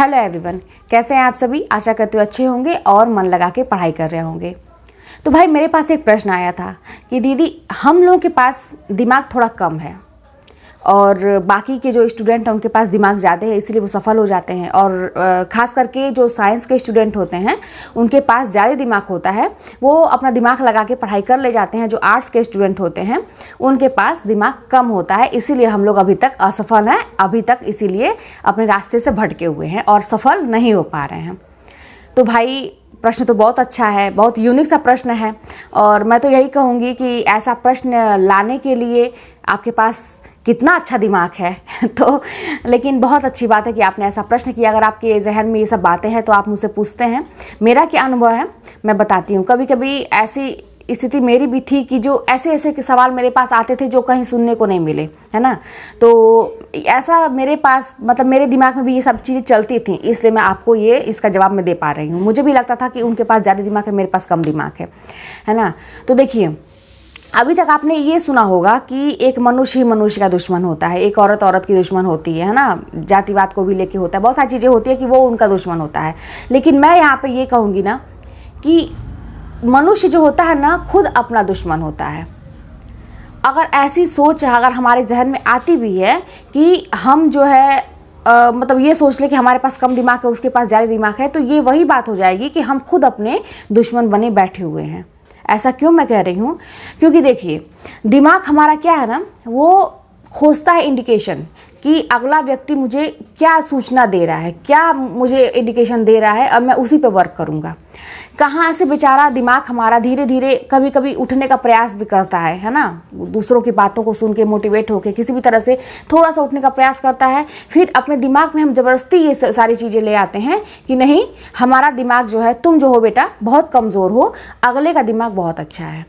Hello everyone, कैसे हैं आप सभी। आशा करते हो अच्छे होंगे और मन लगा के पढ़ाई कर रहे होंगे। तो भाई मेरे पास एक प्रश्न आया था कि दीदी हम लोगों के पास दिमाग थोड़ा कम है और बाकी के जो स्टूडेंट हैं उनके पास दिमाग ज़्यादा है, इसलिए वो सफल हो जाते हैं। और ख़ास करके जो साइंस के स्टूडेंट होते हैं उनके पास ज़्यादा दिमाग होता है, वो अपना दिमाग लगा के पढ़ाई कर ले जाते हैं। जो आर्ट्स के स्टूडेंट होते हैं उनके पास दिमाग कम होता है, इसीलिए हम लोग अभी तक असफल हैं, अभी तक इसीलिए अपने रास्ते से भटके हुए हैं और सफल नहीं हो पा रहे हैं। तो भाई प्रश्न तो बहुत अच्छा है, बहुत यूनिक सा प्रश्न है और मैं तो यही कहूँगी कि ऐसा प्रश्न लाने के लिए आपके पास कितना अच्छा दिमाग है तो लेकिन बहुत अच्छी बात है कि आपने ऐसा प्रश्न किया। अगर आपके जहन में ये सब बातें हैं तो आप मुझसे पूछते हैं। मेरा क्या अनुभव है मैं बताती हूँ। कभी कभी ऐसी स्थिति मेरी भी थी कि जो ऐसे ऐसे के सवाल मेरे पास आते थे जो कहीं सुनने को नहीं मिले, है ना। तो ऐसा मेरे पास मतलब मेरे दिमाग में भी ये सब चीज़ें चलती थी, इसलिए मैं आपको ये इसका जवाब मैं दे पा रही हूँ। मुझे भी लगता था कि उनके पास ज़्यादा दिमाग है, मेरे पास कम दिमाग है ना। तो देखिए, अभी तक आपने ये सुना होगा कि एक मनुष्य ही मनुष्य का दुश्मन होता है, एक औरत औरत की दुश्मन होती है ना। जातिवाद को भी लेके होता है, बहुत सारी चीज़ें होती है कि वो उनका दुश्मन होता है। लेकिन मैं यहाँ पे ये कहूँगी ना कि मनुष्य जो होता है ना खुद अपना दुश्मन होता है। अगर ऐसी सोच अगर हमारे जहन में आती भी है कि हम जो है मतलब ये सोच ले कि हमारे पास कम दिमाग है उसके पास ज़्यादा दिमाग है, तो ये वही बात हो जाएगी कि हम खुद अपने दुश्मन बने बैठे हुए हैं। ऐसा क्यों मैं कह रही हूँ, क्योंकि देखिए दिमाग हमारा क्या है ना, वो खोजता है इंडिकेशन कि अगला व्यक्ति मुझे क्या सूचना दे रहा है, क्या मुझे इंडिकेशन दे रहा है, अब मैं उसी पे वर्क करूँगा। कहाँ से बेचारा दिमाग हमारा धीरे धीरे कभी कभी उठने का प्रयास भी करता है ना। दूसरों की बातों को सुन के मोटिवेट होकर किसी भी तरह से थोड़ा सा उठने का प्रयास करता है। फिर अपने दिमाग में हम ज़बरदस्ती ये सारी चीज़ें ले आते हैं कि नहीं, हमारा दिमाग जो है, तुम जो हो बेटा बहुत कमज़ोर हो, अगले का दिमाग बहुत अच्छा है।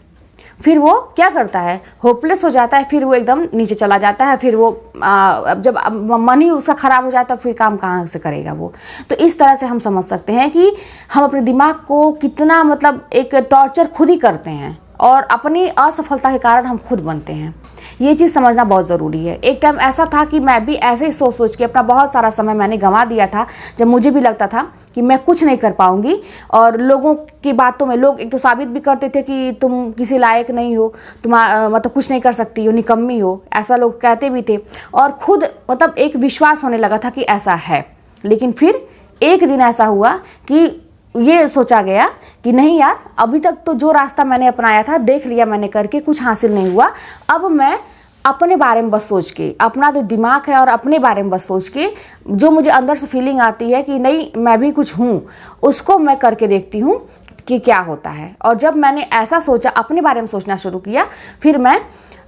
फिर वो क्या करता है, होपलेस हो जाता है, फिर वो एकदम नीचे चला जाता है। फिर वो जब मन ही उसका ख़राब हो जाता है फिर काम कहाँ से करेगा वो। तो इस तरह से हम समझ सकते हैं कि हम अपने दिमाग को कितना मतलब एक टॉर्चर खुद ही करते हैं और अपनी असफलता के कारण हम खुद बनते हैं। ये चीज़ समझना बहुत ज़रूरी है। एक टाइम ऐसा था कि मैं भी ऐसे ही सोच सोच के अपना बहुत सारा समय मैंने गंवा दिया था, जब मुझे भी लगता था कि मैं कुछ नहीं कर पाऊंगी। और लोगों की बातों में लोग एक तो साबित भी करते थे कि तुम किसी लायक नहीं हो, तुम मतलब कुछ नहीं कर सकती हो, निकम्मी हो, ऐसा लोग कहते भी थे। और खुद मतलब एक विश्वास होने लगा था कि ऐसा है। लेकिन फिर एक दिन ऐसा हुआ कि ये सोचा गया कि नहीं यार, अभी तक तो जो रास्ता मैंने अपनाया था देख लिया मैंने करके, कुछ हासिल नहीं हुआ। अब मैं अपने बारे में बस सोच के, अपना जो दिमाग है और अपने बारे में बस सोच के जो मुझे अंदर से फीलिंग आती है कि नहीं मैं भी कुछ हूँ, उसको मैं करके देखती हूँ कि क्या होता है। और जब मैंने ऐसा सोचा, अपने बारे में सोचना शुरू किया, फिर मैं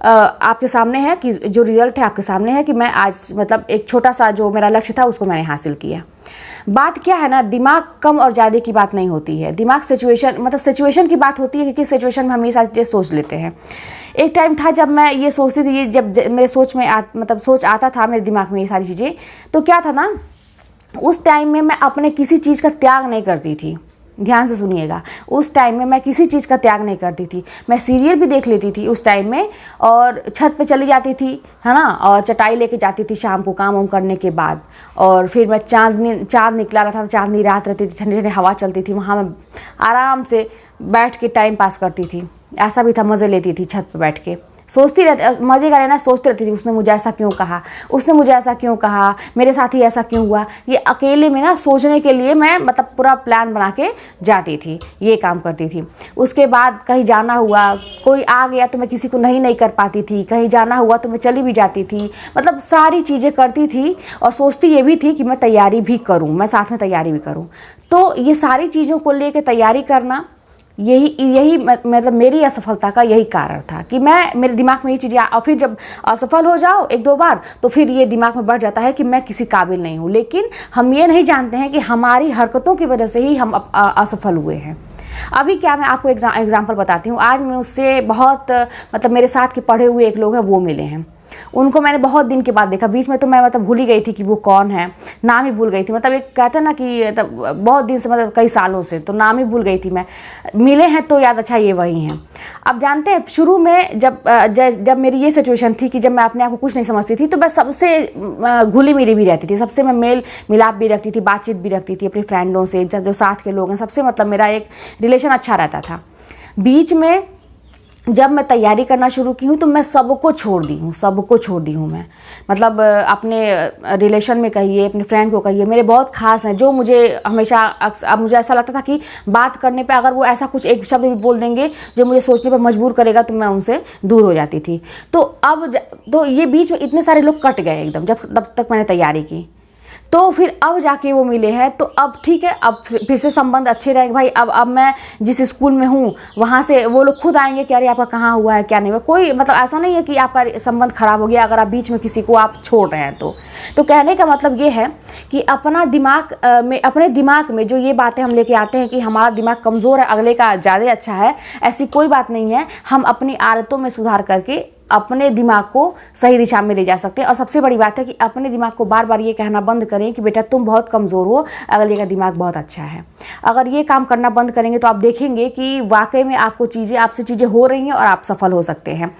आपके सामने है कि जो रिजल्ट है आपके सामने है कि मैं आज मतलब एक छोटा सा जो मेरा लक्ष्य था उसको मैंने हासिल किया। बात क्या है ना, दिमाग कम और ज़्यादा की बात नहीं होती है, दिमाग सिचुएशन मतलब सिचुएशन की बात होती है कि किस सिचुएशन में हम ये सारी चीज़ें सोच लेते हैं। एक टाइम था जब मैं ये सोचती थी, ये जब मेरे सोच में मतलब सोच आता था मेरे दिमाग में ये सारी चीज़ें, तो क्या था ना, उस टाइम में मैं अपने किसी चीज़ का त्याग नहीं करती थी। ध्यान से सुनिएगा, उस टाइम में मैं किसी चीज़ का त्याग नहीं करती थी। मैं सीरियल भी देख लेती थी उस टाइम में, और छत पे चली जाती थी, है ना, और चटाई लेके जाती थी शाम को काम वाम करने के बाद। और फिर मैं चाँद निकला रहा था, चाँदनी रात रहती थी, ठंडी ठंडी हवा चलती थी, वहाँ मैं आराम से बैठ के टाइम पास करती थी। ऐसा भी था, मज़े लेती थी छत पर बैठ के, सोचती रहती, मज़े का लेना, सोचती रहती थी उसने मुझे ऐसा क्यों कहा, उसने मुझे ऐसा क्यों कहा, मेरे साथ ही ऐसा क्यों हुआ। ये अकेले में ना सोचने के लिए मैं मतलब पूरा प्लान बना के जाती थी, ये काम करती थी। उसके बाद कहीं जाना हुआ, कोई आ गया तो मैं किसी को नहीं कर पाती थी, कहीं जाना हुआ तो मैं चली भी जाती थी, मतलब सारी चीज़ें करती थी। और सोचती ये भी थी कि मैं तैयारी भी करूँ, मैं साथ में तैयारी भी करूँ। तो ये सारी चीज़ों को लेकर तैयारी करना, यही मतलब मेरी असफलता का यही कारण था कि मेरे दिमाग में ये चीज़ें, और फिर जब असफल हो जाओ एक दो बार तो फिर ये दिमाग में बढ़ जाता है कि मैं किसी काबिल नहीं हूँ। लेकिन हम ये नहीं जानते हैं कि हमारी हरकतों की वजह से ही हम असफल हुए हैं। अभी क्या, मैं आपको एग्जाम्पल बताती हूँ। आज मैं उससे बहुत मतलब मेरे साथ के पढ़े हुए एक लोग हैं, वो मिले हैं। उनको मैंने बहुत दिन के बाद देखा। बीच में तो मैं मतलब भूल ही गई थी कि वो कौन है, नाम ही भूल गई थी। मतलब एक कहते हैं ना कि बहुत दिन से, मतलब कई सालों से, तो नाम ही भूल गई थी मैं। मिले हैं तो याद, अच्छा ये वही हैं। अब जानते हैं शुरू में जब मेरी ये सिचुएशन थी कि जब मैं अपने आप को कुछ नहीं समझती थी, तो मैं सबसे घुली मिली भी रहती थी, सबसे मैं मेल मिलाप भी रखती थी, बातचीत भी रखती थी अपने फ्रेंडों से, जो साथ के लोग हैं सबसे, मतलब मेरा एक रिलेशन अच्छा रहता था। बीच में जब मैं तैयारी करना शुरू की हूँ तो मैं सबको छोड़ दी हूँ मैं। मतलब अपने रिलेशन में कहिए, अपने फ्रेंड को कहिए, मेरे बहुत खास हैं जो मुझे हमेशा, अब मुझे ऐसा लगता था कि बात करने पे अगर वो ऐसा कुछ एक शब्द भी बोल देंगे जो मुझे सोचने पर मजबूर करेगा, तो मैं उनसे दूर हो जाती थी। तो ये बीच में इतने सारे लोग कट गए एकदम, तब तक मैंने तैयारी की। तो फिर अब जाके वो मिले हैं, तो अब ठीक है, अब फिर से संबंध अच्छे रहेंगे भाई। अब मैं जिस स्कूल में हूँ वहाँ से वो लोग खुद आएंगे कि अरे आपका कहाँ हुआ है, क्या नहीं हुआ। कोई मतलब ऐसा नहीं है कि आपका संबंध खराब हो गया अगर आप बीच में किसी को आप छोड़ रहे हैं। तो कहने का मतलब ये है कि अपने दिमाग में जो ये बातें हम लेके आते हैं कि हमारा दिमाग कमज़ोर है, अगले का ज़्यादा अच्छा है, ऐसी कोई बात नहीं है। हम अपनी आदतों में सुधार करके अपने दिमाग को सही दिशा में ले जा सकते हैं। और सबसे बड़ी बात है कि अपने दिमाग को बार बार ये कहना बंद करें कि बेटा तुम बहुत कमज़ोर हो, अगले का दिमाग बहुत अच्छा है। अगर ये काम करना बंद करेंगे तो आप देखेंगे कि वाकई में आपसे चीज़ें हो रही हैं और आप सफल हो सकते हैं।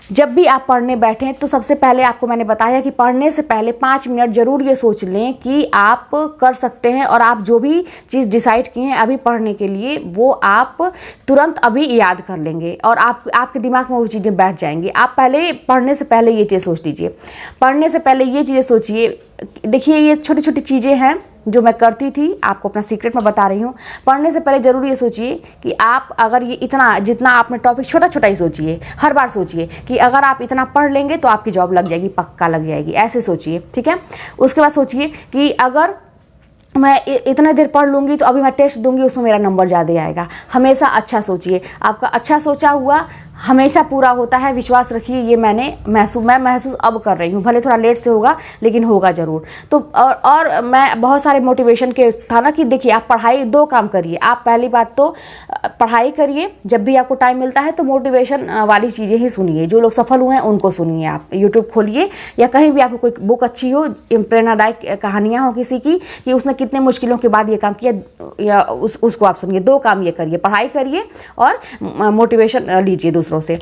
जब भी आप पढ़ने बैठें तो सबसे पहले आपको मैंने बताया कि पढ़ने से पहले 5 मिनट ज़रूर ये सोच लें कि आप कर सकते हैं, और आप जो भी चीज़ डिसाइड किए हैं अभी पढ़ने के लिए, वो आप तुरंत अभी याद कर लेंगे और आपके दिमाग में वो चीज़ें बैठ जाएंगी। आप पहले पढ़ने से पहले ये चीज़ सोच लीजिए। पढ़ने से पहले ये चीज़ें सोचिए। देखिए, ये छोटी छोटी चीज़ें हैं जो मैं करती थी, आपको अपना सीक्रेट मैं बता रही हूँ। पढ़ने से पहले ज़रूर ये सोचिए कि आप अगर ये इतना, जितना आपने टॉपिक छोटा छोटा ही सोचिए, हर बार सोचिए कि अगर आप इतना पढ़ लेंगे तो आपकी जॉब लग जाएगी, पक्का लग जाएगी, ऐसे सोचिए, ठीक है। उसके बाद सोचिए कि अगर मैं इतने देर पढ़ लूँगी तो अभी मैं टेस्ट दूंगी, उसमें मेरा नंबर ज़्यादा आएगा। हमेशा अच्छा सोचिए। आपका अच्छा सोचा हुआ हमेशा पूरा होता है, विश्वास रखिए। ये मैं महसूस अब कर रही हूँ, भले थोड़ा लेट से होगा लेकिन होगा ज़रूर। तो और मैं बहुत सारे मोटिवेशन के था ना कि देखिए, आप पढ़ाई 2 काम करिए। आप पहली बात तो पढ़ाई करिए, जब भी आपको टाइम मिलता है तो मोटिवेशन वाली चीज़ें ही सुनिए, जो लोग सफल हुए हैं उनको सुनिए। आप यूट्यूब खोलिए या कहीं भी आपको कोई बुक अच्छी हो, प्रेरणादायक कहानियाँ हो किसी की कि उसने कितने मुश्किलों के बाद ये काम किया, या उसको आप सुनिए। 2 काम ये करिए, पढ़ाई करिए और मोटिवेशन लीजिए दूसरों से।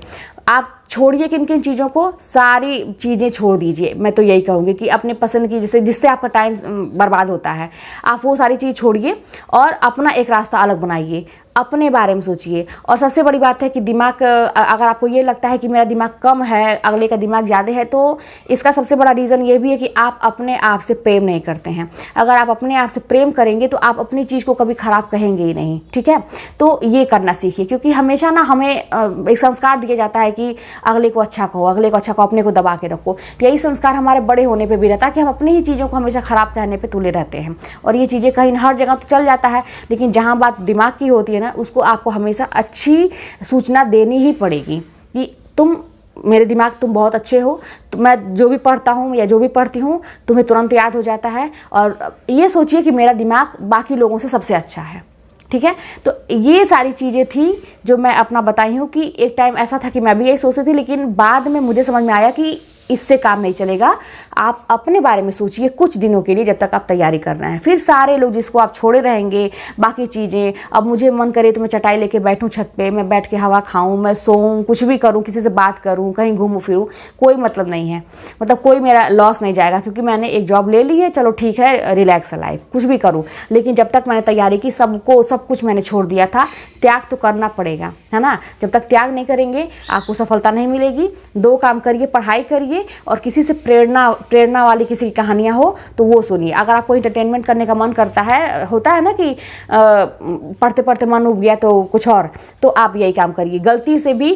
आप छोड़िए किन किन चीज़ों को, सारी चीज़ें छोड़ दीजिए। मैं तो यही कहूँगी कि अपने पसंद की, जिससे आपका टाइम बर्बाद होता है, आप वो सारी चीज़ छोड़िए और अपना एक रास्ता अलग बनाइए। अपने बारे में सोचिए। और सबसे बड़ी बात है कि दिमाग, अगर आपको ये लगता है कि मेरा दिमाग कम है, अगले का दिमाग ज़्यादा है, तो इसका सबसे बड़ा रीज़न ये भी है कि आप अपने आप से प्रेम नहीं करते हैं। अगर आप अपने आप से प्रेम करेंगे तो आप अपनी चीज़ को कभी ख़राब कहेंगे ही नहीं, ठीक है। तो ये करना सीखिए, क्योंकि हमेशा ना हमें एक संस्कार दिया जाता है कि अगले को अच्छा कहो, अगले को अच्छा कहो, अपने को दबा के रखो। यही संस्कार हमारे बड़े होने पर भी रहता है कि हम अपनी ही चीज़ों को हमेशा ख़राब कहने पर तुले रहते हैं। और ये चीज़ें कहीं हर जगह तो चल जाता है, लेकिन जहाँ बात दिमाग की होती है ना, उसको आपको हमेशा अच्छी सूचना देनी ही पड़ेगी कि मेरे दिमाग तुम बहुत अच्छे हो, तो मैं जो भी पढ़ता हूँ या जो भी पढ़ती हूँ तुम्हें तुरंत याद हो जाता है। और ये सोचिए कि मेरा दिमाग बाकी लोगों से सबसे अच्छा है, ठीक है। तो ये सारी चीज़ें थी जो मैं अपना बताई हूँ कि एक टाइम ऐसा था कि मैं भी यही सोचती थी, लेकिन बाद में मुझे समझ में आया कि इससे काम नहीं चलेगा। आप अपने बारे में सोचिए कुछ दिनों के लिए, जब तक आप तैयारी कर रहे हैं। फिर सारे लोग जिसको आप छोड़े रहेंगे, बाकी चीज़ें, अब मुझे मन करे तो मैं चटाई लेके बैठूं छत पे, मैं बैठ के हवा खाऊं, मैं सोऊं, कुछ भी करूं, किसी से बात करूं, कहीं घूमूं फिरूं, कोई मतलब नहीं है। मतलब कोई मेरा लॉस नहीं जाएगा, क्योंकि मैंने एक जॉब ले ली है, चलो ठीक है, रिलैक्स है लाइफ, कुछ भी करूँ। लेकिन जब तक मैंने तैयारी की, सब कुछ मैंने छोड़ दिया था। त्याग तो करना पड़ेगा, है ना। जब तक त्याग नहीं करेंगे आपको सफलता नहीं मिलेगी। 2 काम करिए, पढ़ाई करिए और किसी से प्रेरणा वाली किसी की कहानियाँ हो तो वो सुनिए। अगर आपको इंटरटेनमेंट करने का मन करता है, होता है ना कि पढ़ते पढ़ते मन उब गया तो कुछ और, तो आप यही काम करिए। गलती से भी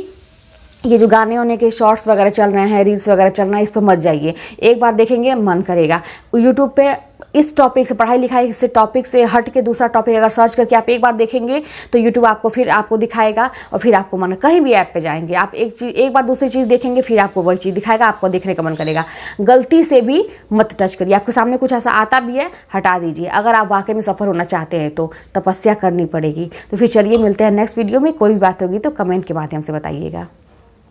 ये जो गाने होने के शॉर्ट्स वगैरह चल रहे हैं, रील्स वगैरह चल रहा है, इस पर मत जाइए। एक बार देखेंगे मन करेगा। यूट्यूब पे इस टॉपिक से, पढ़ाई लिखाई से टॉपिक से हट के दूसरा टॉपिक अगर सर्च करके आप एक बार देखेंगे तो यूट्यूब आपको दिखाएगा और फिर आपको मन, कहीं भी ऐप पे जाएंगे आप, एक बार दूसरी चीज़ देखेंगे, फिर आपको वही चीज़ दिखाएगा, आपको देखने का मन करेगा। गलती से भी मत टच करिए। आपके सामने कुछ ऐसा आता भी है, हटा दीजिए। अगर आप वाकई में सफल होना चाहते हैं तो तपस्या करनी पड़ेगी। तो फिर चलिए मिलते हैं नेक्स्ट वीडियो में। कोई भी बात होगी तो कमेंट के माध्यम से बताइएगा।